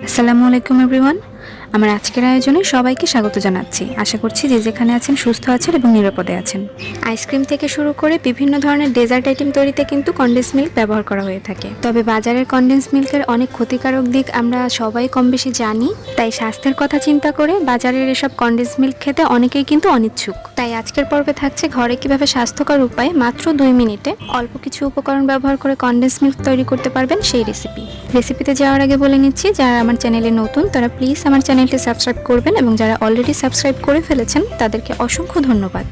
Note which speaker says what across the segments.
Speaker 1: আসসালামু আলাইকুম এভরিওয়ান। আমার আজকের আয়োজনে সবাইকে স্বাগত জানাচ্ছি। আশা করছি যে যেখানে আছেন সুস্থ আছেন এবং নিরাপদে আছেন। আইসক্রিম থেকে শুরু করে বিভিন্ন ধরনের ডেজার্ট আইটেম তৈরিতে কিন্তু কনডেন্স মিল্ক ব্যবহার করা হয়ে থাকে। তবে বাজারের কনডেন্স মিল্কের অনেক ক্ষতিকারক দিক আমরা সবাই কম বেশি জানি। তাই স্বাস্থ্যের কথা চিন্তা করে বাজারের এসব কনডেন্স মিল্ক খেতে অনেকেই কিন্তু অনিচ্ছুক। তাই আজকের পর্বে থাকছে ঘরে কিভাবে স্বাস্থ্যকর উপায়ে মাত্র 2 মিনিটে অল্প কিছু উপকরণ ব্যবহার করে কনডেন্স মিল্ক তৈরি করতে পারবেন সেই রেসিপিতে যাওয়ার আগে বলে নিচ্ছি, যারা আমার চ্যানেলে নতুন তারা প্লিজ আমার চ্যানেলটি সাবস্ক্রাইব করবেন এবং যারা অলরেডি সাবস্ক্রাইব করে ফেলেছেন তাদেরকে অসংখ্য ধন্যবাদ।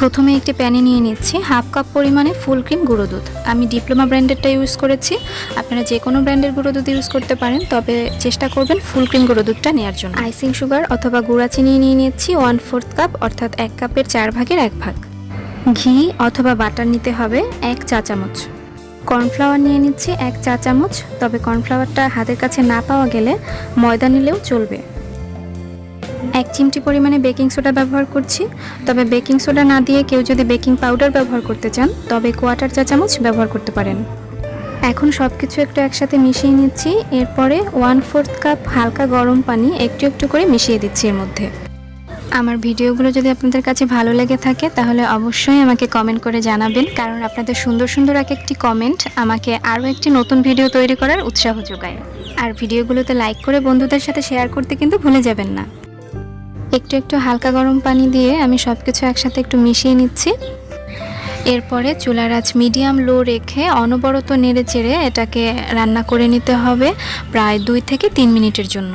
Speaker 1: প্রথমে একটি প্যানে নিয়ে নিচ্ছি হাফ কাপ পরিমাণে ফুল ক্রিম গুঁড়ো দুধ। আমি ডিপ্লোমা ব্র্যান্ডেরটা ইউজ করেছি, আপনারা যে কোনো ব্র্যান্ডের গুঁড়ো দুধ ইউজ করতে পারেন, তবে চেষ্টা করবেন ফুল ক্রিম গুঁড়ো দুধটা নেওয়ার জন্য। আইসিং সুগার অথবা গুঁড়া চিনি নিয়ে নিচ্ছি 1/4 কাপ, অর্থাৎ 1 কাপের 4 ভাগের 1 ভাগ। ঘি অথবা বাটার নিতে হবে 1 চা চামচ। কর্নফ্লাওয়ার নিয়ে নিচ্ছি 1 চা চামচ, তবে কর্নফ্লাওয়ারটা হাতের কাছে না পাওয়া গেলে ময়দা নিলেও চলবে। 1 চিমটি পরিমাণে বেকিং সোডা ব্যবহার করছি, তবে বেকিং সোডা না দিয়ে কেউ যদি বেকিং পাউডার ব্যবহার করতে চান তবে 1/4 চা চামচ ব্যবহার করতে পারেন। এখন সব কিছু একটু একসাথে মিশিয়ে নিচ্ছি। এরপরে 1/4 কাপ হালকা গরম পানি একটু একটু করে মিশিয়ে দিচ্ছি এর মধ্যে। আমার ভিডিওগুলো যদি আপনাদের কাছে ভালো লেগে থাকে তাহলে অবশ্যই আমাকে কমেন্ট করে জানাবেন, কারণ আপনাদের সুন্দর সুন্দর এক একটি কমেন্ট আমাকে আরও একটি নতুন ভিডিও তৈরি করার উৎসাহ যোগায়। আর ভিডিওগুলোতে লাইক করে বন্ধুদের সাথে শেয়ার করতে কিন্তু ভুলে যাবেন না। একটু একটু হালকা গরম পানি দিয়ে আমি সব কিছু একসাথে একটু মিশিয়ে নিচ্ছি। এরপরে চুলার আঁচ মিডিয়াম লো রেখে অনবরত নেড়ে চেড়ে এটাকে রান্না করে নিতে হবে প্রায় 2 থেকে 3 মিনিটের জন্য।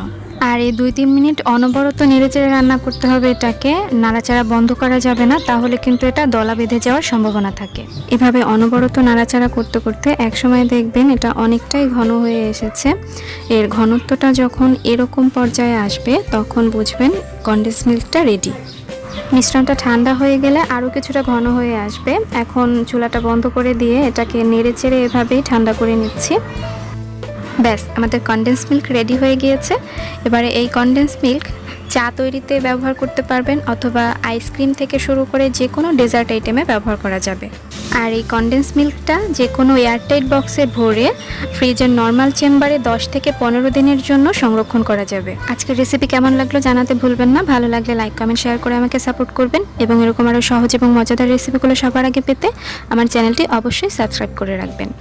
Speaker 1: আর এই 2-3 মিনিট অনবরত নেড়েচেড়ে রান্না করতে হবে, এটাকে নাড়াচাড়া বন্ধ করা যাবে না, তাহলে কিন্তু এটা দলা বেঁধে যাওয়ার সম্ভাবনা থাকে। এভাবে অনবরত নাড়াচাড়া করতে করতে একসময় দেখবেন এটা অনেকটাই ঘন হয়ে এসেছে। এর ঘনত্বটা যখন এরকম পর্যায়ে আসবে তখন বুঝবেন কনডেন্স মিল্কটা রেডি। মিশ্রণটা ঠান্ডা হয়ে গেলে আরও কিছুটা ঘন হয়ে আসবে। এখন চুলাটা বন্ধ করে দিয়ে এটাকে নেড়েচেড়ে এভাবেই ঠান্ডা করে নিচ্ছি। ব্যাস, আমাদের কনডেন্স মিল্ক রেডি হয়ে গিয়েছে। এবারে এই কনডেন্স মিল্ক চা তৈরিতে ব্যবহার করতে পারবেন, অথবা আইসক্রিম থেকে শুরু করে যে কোনো ডেজার্ট আইটেমে ব্যবহার করা যাবে। আর এই কনডেন্স মিল্কটা যে কোনো এয়ারটাইট বক্সে ভরে ফ্রিজের নর্মাল চেম্বারে 10 থেকে 15 দিনের জন্য সংরক্ষণ করা যাবে। আজকের রেসিপি কেমন লাগলো জানাতে ভুলবেন না। ভালো লাগলে লাইক কমেন্ট শেয়ার করে আমাকে সাপোর্ট করবেন, এবং এরকম আরও সহজ এবং মজাদার রেসিপিগুলো সবার আগে পেতে আমার চ্যানেলটি অবশ্যই সাবস্ক্রাইব করে রাখবেন।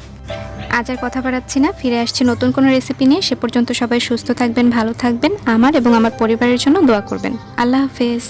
Speaker 1: আজ আর কথা বাড়াচ্ছি না, ফিরে আসছি নতুন কোনো রেসিপি নিয়ে। সে পর্যন্ত সবাই সুস্থ থাকবেন, ভালো থাকবেন, আমার এবং আমার পরিবারের জন্য দোয়া করবেন। আল্লাহ হাফেজ।